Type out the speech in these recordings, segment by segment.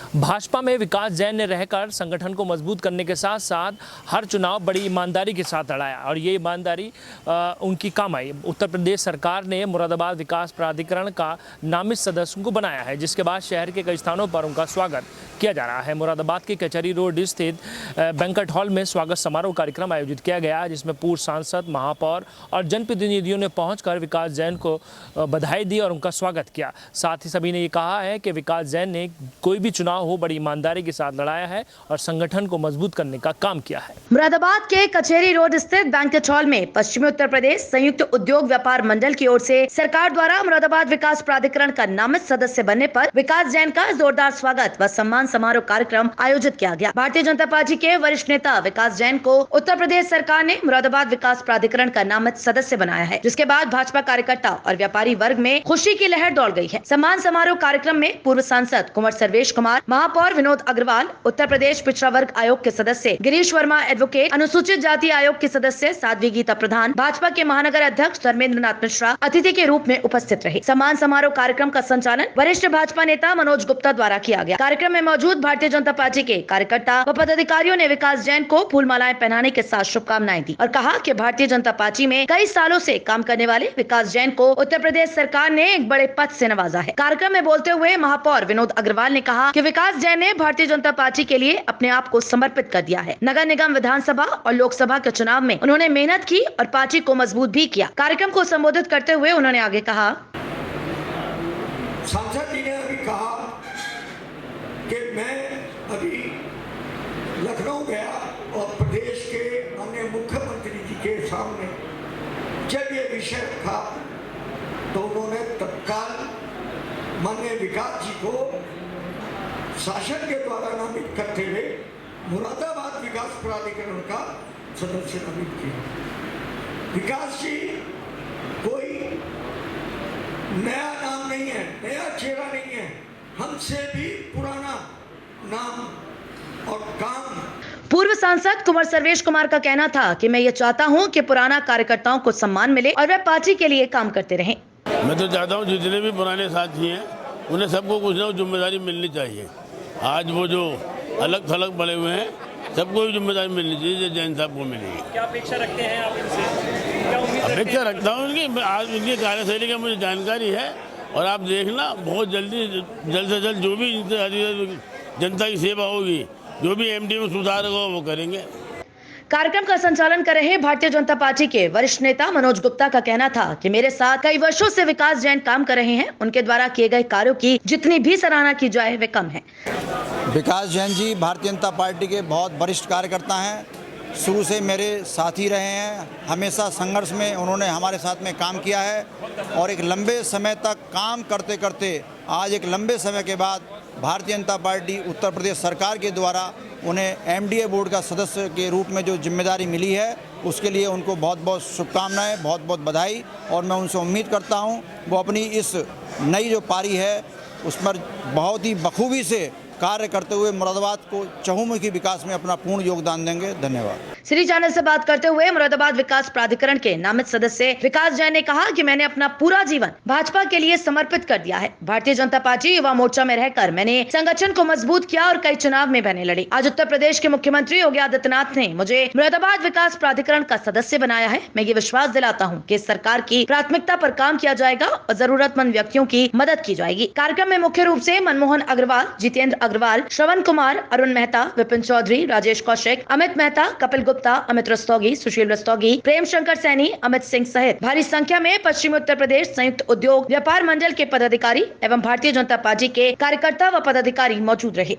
भाजपा में विकास जैन ने रहकर संगठन को मजबूत करने के साथ साथ हर चुनाव बड़ी ईमानदारी के साथ लड़ाया और ये ईमानदारी उनकी काम आई। उत्तर प्रदेश सरकार ने मुरादाबाद विकास प्राधिकरण का नामित सदस्य को बनाया है, जिसके बाद शहर के कई स्थानों पर उनका स्वागत किया जा रहा है। मुरादाबाद के कचहरी रोड स्थित बैंक्वेट हॉल में स्वागत समारोह कार्यक्रम आयोजित किया गया, जिसमें पूर्व सांसद, महापौर और जनप्रतिनिधियों ने पहुंचकर विकास जैन को बधाई दी और उनका स्वागत किया। साथ ही सभी ने ये कहा है कि विकास जैन ने कोई भी चुनाव हो बड़ी ईमानदारी के साथ लड़ाया है और संगठन को मजबूत करने का काम किया है। मुरादाबाद के कचहरी रोड स्थित बैंक्वेट हॉल में पश्चिमी उत्तर प्रदेश संयुक्त उद्योग व्यापार मंडल की ओर से सरकार द्वारा मुरादाबाद विकास प्राधिकरण का नामित सदस्य बनने पर विकास जैन का जोरदार स्वागत व सम्मान समारोह कार्यक्रम आयोजित किया गया। भारतीय जनता पार्टी के वरिष्ठ नेता विकास जैन को उत्तर प्रदेश सरकार ने मुरादाबाद विकास प्राधिकरण का नामित सदस्य बनाया है, जिसके बाद भाजपा कार्यकर्ता और व्यापारी वर्ग में खुशी की लहर दौड़ गई है। सम्मान समारोह कार्यक्रम में पूर्व सांसद कुंवर सर्वेश कुमार, महापौर विनोद अग्रवाल, उत्तर प्रदेश पिछड़ा वर्ग आयोग के सदस्य गिरीश वर्मा एडवोकेट, अनुसूचित जाति आयोग के सदस्य साध्वी गीता प्रधान, भाजपा के महानगर अध्यक्ष धर्मेंद्र नाथ मिश्रा अतिथि के रूप में उपस्थित रहे। सम्मान समारोह कार्यक्रम का संचालन वरिष्ठ भाजपा नेता मनोज गुप्ता द्वारा किया गया। कार्यक्रम में मौजूद भारतीय जनता पार्टी के कार्यकर्ता व पदाधिकारियों ने विकास जैन को फूल मालाएं पहनाने के साथ शुभकामनाएं दी और कहा कि भारतीय जनता पार्टी में कई सालों से काम करने वाले विकास जैन को उत्तर प्रदेश सरकार ने एक बड़े पद से नवाजा है। कार्यक्रम में बोलते हुए महापौर विनोद अग्रवाल ने कहा कि विकास जैन ने भारतीय जनता पार्टी के लिए अपने आप को समर्पित कर दिया है। नगर निगम, विधानसभा और लोकसभा के चुनाव में उन्होंने मेहनत की और पार्टी को मजबूत भी किया। कार्यक्रम को संबोधित करते हुए उन्होंने आगे कहा, सांसद जी ने अभी कहा कि मैं अभी लखनऊ गया और प्रदेश के माननीय मुख्यमंत्री जी के सामने जब ये विषय रखा तो उन्होंने तत्काल माननीय विकास जी को शासन के द्वारा नामित करते हुए मुरादाबाद विकास प्राधिकरण का सदस्य नामित किया। विकास जी कोई नया नाम नहीं है, नया चेहरा नहीं है, हमसे भी पुराना नाम और काम। पूर्व सांसद कुंवर सर्वेश कुमार का कहना था कि मैं ये चाहता हूं कि पुराना कार्यकर्ताओं को सम्मान मिले और वे पार्टी के लिए काम करते रहें। मैं तो चाहता हूं जितने भी पुराने साथी हैं उन्हें सबको कुछ ना कुछ जिम्मेदारी मिलनी चाहिए। आज वो जो अलग थलग पड़े हुए हैं सबको भी जिम्मेदारी मिलनी चाहिए, जो जैन साहब को मिलेगी। क्या अपेक्षा रखते हैं आप इनसे? अपेक्षा रखता हूँ उनकी, आज उनकी कार्यशैली का मुझे जानकारी है और आप देखना बहुत जल्द से जल्द जो भी जनता की सेवा होगी, जो भी एमडी में सुधार होगा वो करेंगे। कार्यक्रम का संचालन कर रहे भारतीय जनता पार्टी के वरिष्ठ नेता मनोज गुप्ता का कहना था कि मेरे साथ कई वर्षों से विकास जैन काम कर रहे हैं, उनके द्वारा किए गए कार्यों की जितनी भी सराहना की जाए वे कम है। विकास जैन जी भारतीय जनता पार्टी के बहुत वरिष्ठ कार्यकर्ता हैं, शुरू से मेरे साथी रहे हैं, हमेशा संघर्ष में उन्होंने हमारे साथ में काम किया है और एक लंबे समय तक काम करते करते आज एक लंबे समय के बाद भारतीय जनता पार्टी उत्तर प्रदेश सरकार के द्वारा उन्हें एमडीए बोर्ड का सदस्य के रूप में जो जिम्मेदारी मिली है उसके लिए उनको बहुत बहुत शुभकामनाएं, बहुत बहुत बधाई। और मैं उनसे उम्मीद करता हूं वो अपनी इस नई जो पारी है उस पर बहुत ही बखूबी से कार्य करते हुए मुरादाबाद को चहुमुखी विकास में अपना पूर्ण योगदान देंगे। धन्यवाद। श्री चैनल से बात करते हुए मुरादाबाद विकास प्राधिकरण के नामित सदस्य विकास जैन ने कहा कि मैंने अपना पूरा जीवन भाजपा के लिए समर्पित कर दिया है। भारतीय जनता पार्टी युवा मोर्चा में रहकर मैंने संगठन को मजबूत किया और कई चुनाव में मैंने लड़ी। आज उत्तर प्रदेश के मुख्यमंत्री योगी आदित्यनाथ ने मुझे मुरादाबाद विकास प्राधिकरण का सदस्य बनाया है। मैं ये विश्वास दिलाता हूँ कि सरकार की प्राथमिकता पर काम किया जाएगा और जरूरतमंद व्यक्तियों की मदद की जाएगी। कार्यक्रम में मुख्य रूप से मनमोहन अग्रवाल, जितेंद्र अग्रवाल, श्रवण कुमार, अरुण मेहता, विपिन चौधरी, राजेश कौशिक, अमित मेहता, कपिल गुप्ता, अमित रस्तोगी, सुशील रस्तोगी, प्रेम शंकर सैनी, अमित सिंह सहित भारी संख्या में पश्चिमी उत्तर प्रदेश संयुक्त उद्योग व्यापार मंडल के पदाधिकारी एवं भारतीय जनता पार्टी के कार्यकर्ता व पदाधिकारी मौजूद रहे।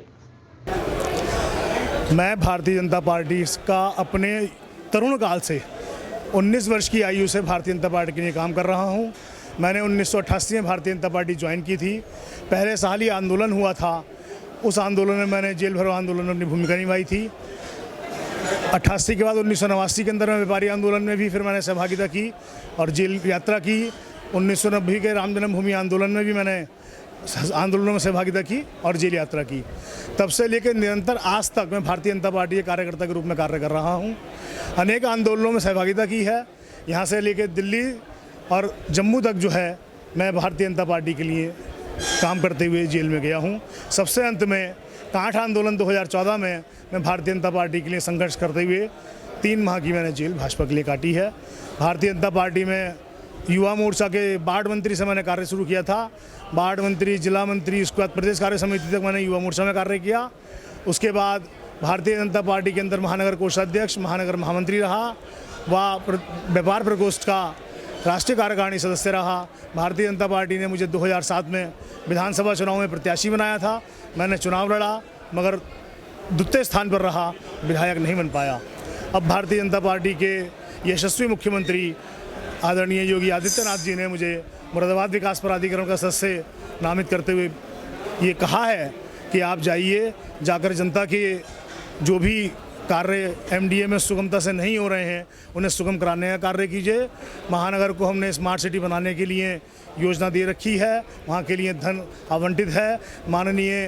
मैं भारतीय जनता पार्टी का अपने तरुण काल से 19 वर्ष की आयु से भारतीय जनता पार्टी के लिए काम कर रहा हूं। मैंने 1988 में भारतीय जनता पार्टी ज्वाइन की थी। पहले साल ही आंदोलन हुआ था, उस आंदोलन में मैंने जेल भरो आंदोलन में अपनी भूमिका निभाई थी। 88 के बाद 1989 के अंदर में व्यापारी आंदोलन में भी फिर मैंने सहभागिता की और जेल यात्रा की। 1990 के राम जन्मभूमि आंदोलन में भी मैंने आंदोलनों में सहभागिता की और जेल यात्रा की। तब से लेकर निरंतर आज तक मैं भारतीय जनता पार्टी के कार्यकर्ता के रूप में कार्य कर रहा हूँ। अनेक आंदोलनों में सहभागिता की है, यहाँ से लेकर दिल्ली और जम्मू तक जो है मैं भारतीय जनता पार्टी के लिए काम करते हुए जेल में गया हूँ। सबसे अंत में कांठ आंदोलन 2014 में मैं भारतीय जनता पार्टी के लिए संघर्ष करते हुए 3 माह की मैंने जेल भाजपा के लिए काटी है। भारतीय जनता पार्टी में युवा मोर्चा के वार्ड मंत्री से मैंने कार्य शुरू किया था। वार्ड मंत्री, जिला मंत्री, उसके बाद प्रदेश कार्य समिति तक मैंने युवा मोर्चा में कार्य किया। उसके बाद भारतीय जनता पार्टी के अंदर महानगर कोषाध्यक्ष, महानगर महामंत्री रहा, व व्यापार प्रकोष्ठ का राष्ट्रीय कार्यकारिणी सदस्य रहा। भारतीय जनता पार्टी ने मुझे 2007 में विधानसभा चुनाव में प्रत्याशी बनाया था। मैंने चुनाव लड़ा मगर द्वितीय स्थान पर रहा, विधायक नहीं बन पाया। अब भारतीय जनता पार्टी के यशस्वी मुख्यमंत्री आदरणीय योगी आदित्यनाथ जी ने मुझे मुरादाबाद विकास प्राधिकरण का सदस्य नामित करते हुए ये कहा है कि आप जाइए, जाकर जनता के जो भी कार्य एमडीए में सुगमता से नहीं हो रहे हैं उन्हें सुगम कराने का कार्य कीजिए। महानगर को हमने स्मार्ट सिटी बनाने के लिए योजना दे रखी है, वहाँ के लिए धन आवंटित है। माननीय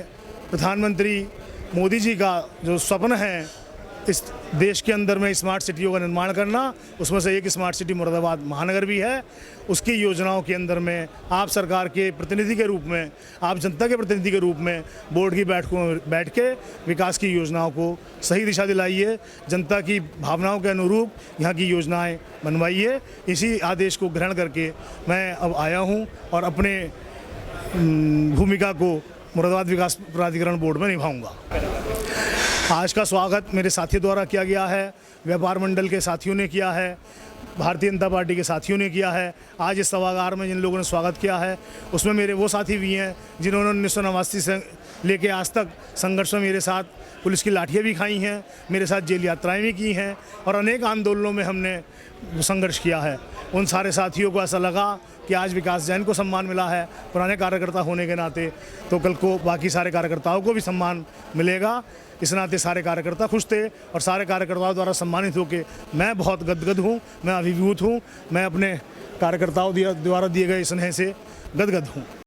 प्रधानमंत्री मोदी जी का जो स्वप्न है इस देश के अंदर में स्मार्ट सिटियों का निर्माण करना, उसमें से एक स्मार्ट सिटी मुरादाबाद महानगर भी है। उसकी योजनाओं के अंदर में आप सरकार के प्रतिनिधि के रूप में, आप जनता के प्रतिनिधि के रूप में बोर्ड की बैठकों में बैठ के विकास की योजनाओं को सही दिशा दिलाइए, जनता की भावनाओं के अनुरूप यहाँ की योजनाएं बनवाइए। इसी आदेश को ग्रहण करके मैं अब आया हूँ और अपने भूमिका को मुरादाबाद विकास प्राधिकरण बोर्ड में निभाऊंगा। आज का स्वागत मेरे साथियों द्वारा किया गया है, व्यापार मंडल के साथियों ने किया है, भारतीय जनता पार्टी के साथियों ने किया है। आज इस सभागार में जिन लोगों ने स्वागत किया है उसमें मेरे वो साथी भी हैं जिन्होंने 1989 से लेके आज तक संघर्ष में मेरे साथ पुलिस की लाठियाँ भी खाई हैं, मेरे साथ जेल यात्राएं भी की हैं और अनेक आंदोलनों में हमने संघर्ष किया है। उन सारे साथियों को ऐसा लगा कि आज विकास जैन को सम्मान मिला है पुराने कार्यकर्ता होने के नाते, तो कल को बाकी सारे कार्यकर्ताओं को भी सम्मान मिलेगा। इस नाते सारे कार्यकर्ता खुश थे और सारे कार्यकर्ताओं द्वारा सम्मानित होकर मैं बहुत गदगद हूँ, मैं अभिभूत हूँ, मैं अपने कार्यकर्ताओं द्वारा दिए गए स्नेह से गदगद हूँ।